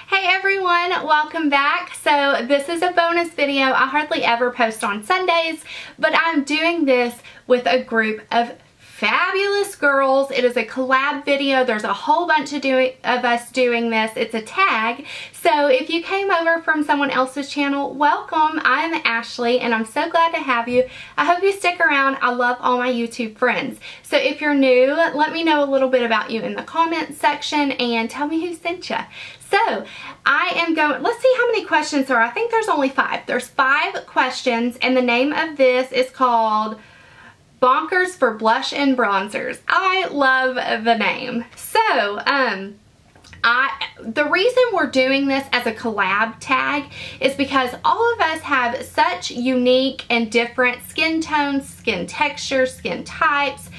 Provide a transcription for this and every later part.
Hey everyone, welcome back. So this is a bonus video. I hardly ever post on Sundays, but I'm doing this with a group of fabulous girls. It is a collab video. There's a whole bunch of us doing this. It's a tag. So if you came over from someone else's channel, welcome. I'm Ashley and I'm so glad to have you. I hope you stick around. I love all my YouTube friends. So if you're new, let me know a little bit about you in the comments section and tell me who sent you. So I am going, let's see how many questions there are. I think there's only 5. There's 5 questions and the name of this is called Bonkers for Blush and Bronzers. I love the name. So, the reason we're doing this as a collab tag is because all of us have such unique and different skin tones, skin textures, skin types.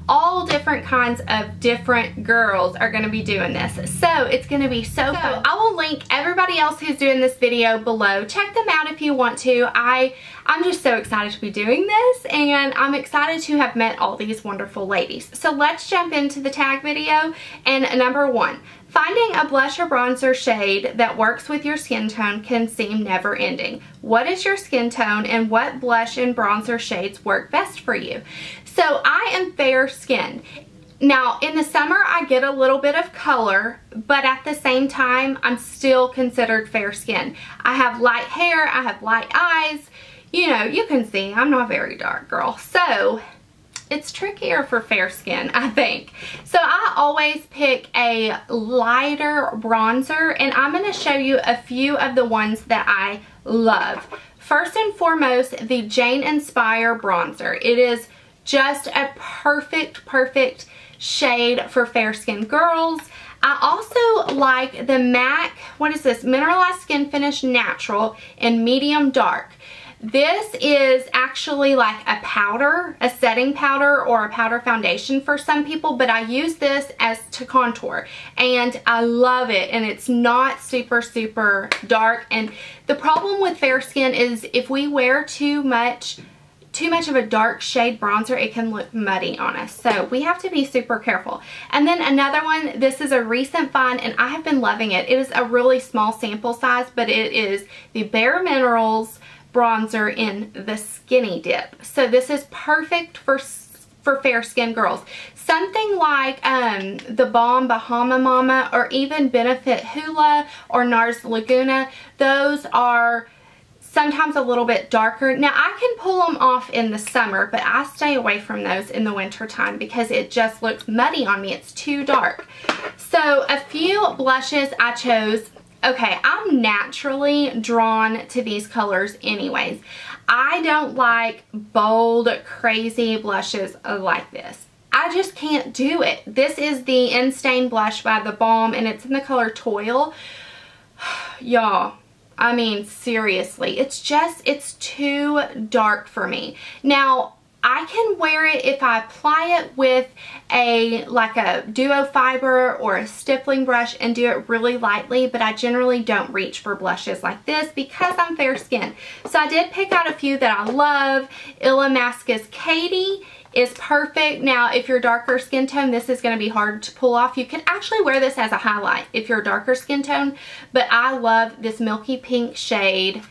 All different kinds of different girls are going to be doing this. So it's going to be so fun. I will link everybody else who's doing this video below. Check them out if you want to. I'm just so excited to be doing this and I'm excited to have met all these wonderful ladies. So let's jump into the tag video. And number 1, finding a blush or bronzer shade that works with your skin tone can seem never ending. What is your skin tone and what blush and bronzer shades work best for you? So I am fair skinned. Now in the summer I get a little bit of color, but at the same time I'm still considered fair skinned. I have light hair, I have light eyes. You know, you can see I'm not a very dark girl. So it's trickier for fair skin, I think. So I always pick a lighter bronzer and I'm going to show you a few of the ones that I love. First and foremost, the Jane Inspire bronzer. It is just a perfect shade for fair skin girls. I also like the MAC, what is this? Mineralized Skin Finish Natural in medium dark. This is actually like a powder, a setting powder or a powder foundation for some people, but I use this as to contour and I love it and it's not super dark. And the problem with fair skin is if we wear too much of a dark shade bronzer, it can look muddy on us. So we have to be super careful. And then another one, this is a recent find and I have been loving it. It is a really small sample size, but it is the Bare Minerals bronzer in the Skinny Dip. So this is perfect for fair skin girls. Something like the Balm Bahama Mama or even Benefit Hoola or NARS Laguna, those are sometimes a little bit darker. Now I can pull them off in the summer, but I stay away from those in the winter time because it just looks muddy on me. It's too dark. So a few blushes I chose. Okay, I'm naturally drawn to these colors anyways. I don't like bold, crazy blushes like this. I just can't do it. This is the Instain blush by The Balm and it's in the color Toil. Y'all, I mean, seriously, it's too dark for me. Now, I can wear it if I apply it with like a duo fiber or a stippling brush and do it really lightly, but I generally don't reach for blushes like this because I'm fair skinned. So I did pick out a few that I love. Illamasqua's Katie is perfect. Now, if you're darker skin tone, this is going to be hard to pull off. You can actually wear this as a highlight if you're a darker skin tone, but I love this milky pink shade.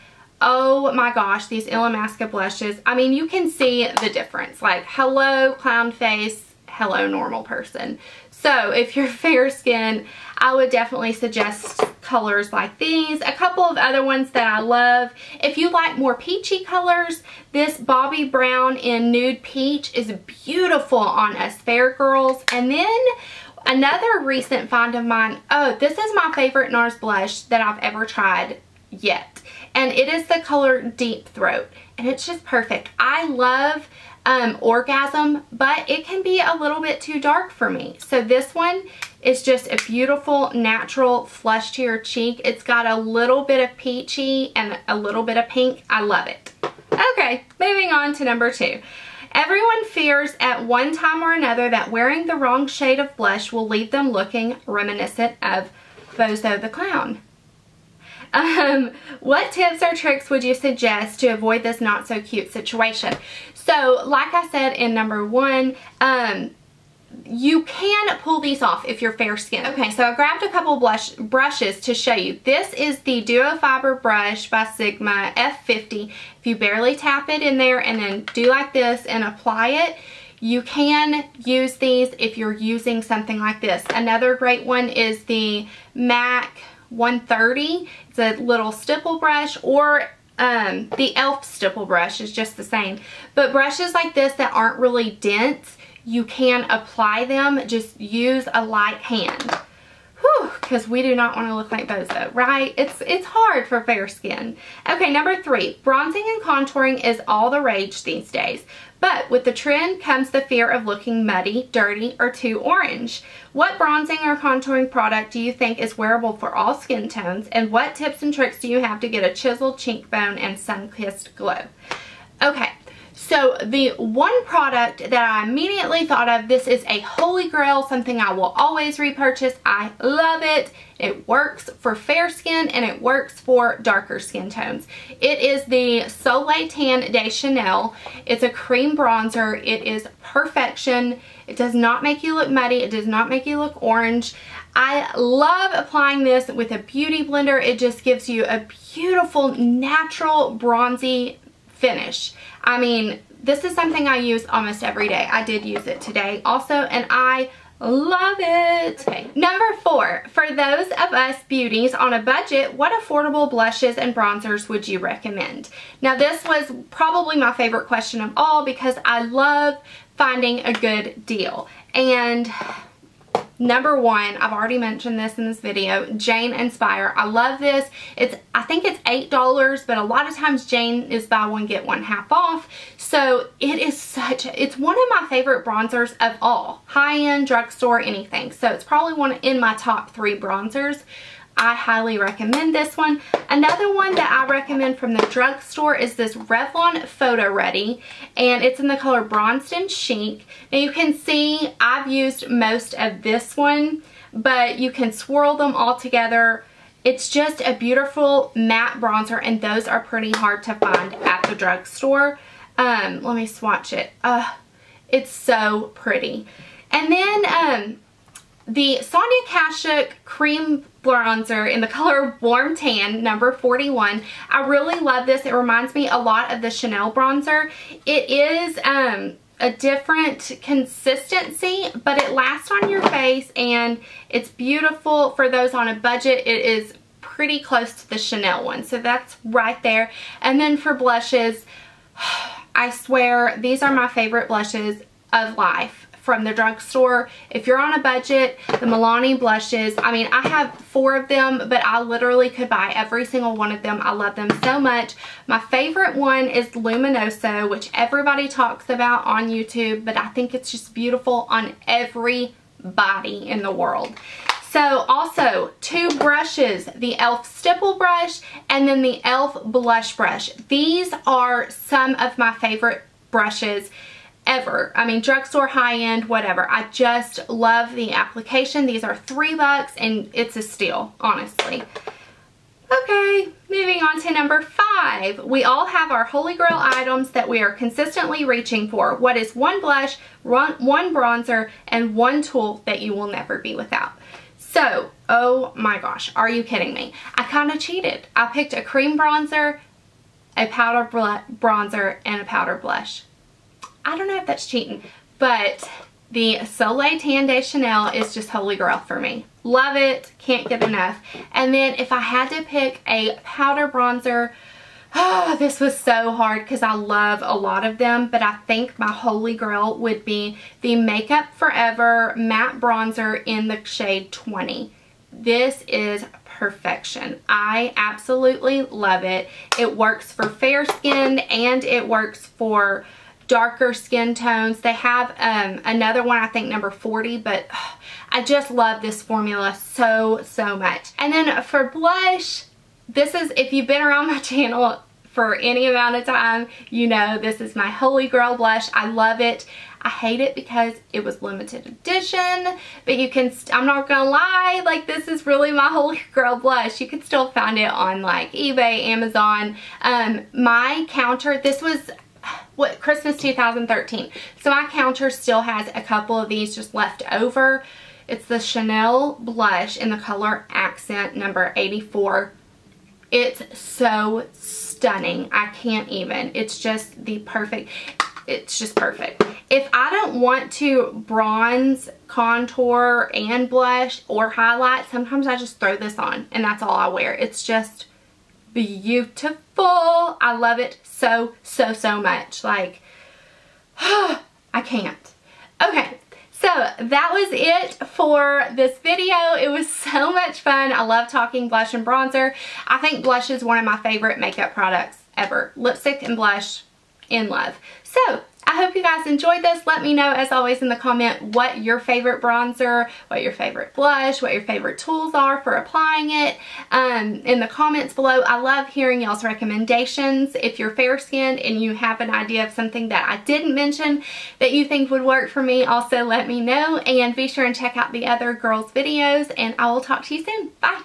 Oh my gosh, these Illamasqua blushes. I mean, you can see the difference. Like, hello clown face, hello normal person. So if you're fair skin, I would definitely suggest colors like these. A couple of other ones that I love. If you like more peachy colors, this Bobbi Brown in Nude Peach is beautiful on us fair girls. And then another recent find of mine. Oh, this is my favorite NARS blush that I've ever tried yet. And it is the color Deep Throat. And it's just perfect. I love Orgasm, but it can be a little bit too dark for me. So this one is just a beautiful natural flush to your cheek. It's got a little bit of peachy and a little bit of pink. I love it. Okay, moving on to number 2. Everyone fears at one time or another that wearing the wrong shade of blush will leave them looking reminiscent of Bozo the Clown. What tips or tricks would you suggest to avoid this not so cute situation? So like I said in number 1, you can pull these off if you're fair skinned. Okay, so I grabbed a couple brushes to show you. This is the Duo Fiber brush by Sigma F50. If you barely tap it in there and then do like this and apply it, you can use these if you're using something like this. Another great one is the MAC 130. It's a little stipple brush, or the e.l.f. stipple brush is just the same. But brushes like this that aren't really dense, you can apply them. Just use a light hand. Whew, because we do not want to look like Bozo, right? It's hard for fair skin. Okay, number 3. Bronzing and contouring is all the rage these days. But with the trend comes the fear of looking muddy, dirty, or too orange. What bronzing or contouring product do you think is wearable for all skin tones? And what tips and tricks do you have to get a chiseled cheekbone and sun-kissed glow? Okay. So the one product that I immediately thought of, this is a holy grail, something I will always repurchase. I love it. It works for fair skin and it works for darker skin tones. It is the Soleil Tan de Chanel. It's a cream bronzer. It is perfection. It does not make you look muddy. It does not make you look orange. I love applying this with a beauty blender. It just gives you a beautiful, natural, bronzy finish. I mean, this is something I use almost every day. I did use it today also, and I love it. Okay, number 4, for those of us beauties on a budget, what affordable blushes and bronzers would you recommend? Now, this was probably my favorite question of all because I love finding a good deal. And number 1, I've already mentioned this in this video, Jane Inspire. I love this. I think it's $8, but a lot of times Jane is buy one get one half off. So it's one of my favorite bronzers of all. High-end, drugstore, anything. So it's probably in my top 3 bronzers. I highly recommend this one. Another one that I recommend from the drugstore is this Revlon Photo Ready, and it's in the color Bronzed and Chic. Now you can see I've used most of this one, but you can swirl them all together. It's just a beautiful matte bronzer, and those are pretty hard to find at the drugstore. Let me swatch it. It's so pretty. And then the Sonia Kashuk Cream Bronzer in the color Warm Tan, number 41. I really love this. It reminds me a lot of the Chanel bronzer. It is a different consistency, but it lasts on your face and it's beautiful. For those on a budget, it is pretty close to the Chanel one, so that's right there. And then for blushes, I swear these are my favorite blushes of life from the drugstore. If you're on a budget, the Milani blushes, I mean, I have 4 of them, but I literally could buy every single one of them. I love them so much. My favorite one is Luminoso, which everybody talks about on YouTube, but I think it's just beautiful on every body in the world. So also 2 brushes, the e.l.f. stipple brush and then the e.l.f. blush brush. These are some of my favorite brushes ever. I mean, drugstore, high-end, whatever. I just love the application. These are $3 and it's a steal, honestly. Okay, moving on to number 5. We all have our holy grail items that we are consistently reaching for. What is one blush, one bronzer, and one tool that you will never be without? So, oh my gosh, are you kidding me? I kind of cheated. I picked a cream bronzer, a powder bronzer, and a powder blush. I don't know if that's cheating, but the Soleil Tan de Chanel is just holy grail for me. Love it, can't get enough. And then if I had to pick a powder bronzer, oh, this was so hard because I love a lot of them, but I think my holy grail would be the Makeup Forever matte bronzer in the shade 20. This is perfection. I absolutely love it. It works for fair skin and it works for darker skin tones. They have another one, I think number 40, but I just love this formula so much. And then for blush, this is, if you've been around my channel for any amount of time, you know this is my holy grail blush. I love it. I hate it because it was limited edition, but you can, I'm not gonna lie, like this is really my holy grail blush. You can still find it on like eBay, Amazon. My counter, this was Christmas 2013. So my counter still has a couple of these just left over. It's the Chanel blush in the color Accent number 84. It's so stunning. I can't even. It's just the perfect. It's just perfect. If I don't want to bronze, contour, and blush or highlight, sometimes I just throw this on and that's all I wear. It's just beautiful. I love it so, so, so much. Like, I can't. Okay. So that was it for this video. It was so much fun. I love talking blush and bronzer. I think blush is one of my favorite makeup products ever. Lipstick and blush, in love. So I hope you guys enjoyed this. Let me know, as always, in the comment what your favorite bronzer, what your favorite blush, what your favorite tools are for applying it in the comments below. I love hearing y'all's recommendations. If you're fair skinned and you have an idea of something that I didn't mention that you think would work for me, also let me know. And be sure and check out the other girls' videos, and I will talk to you soon. Bye!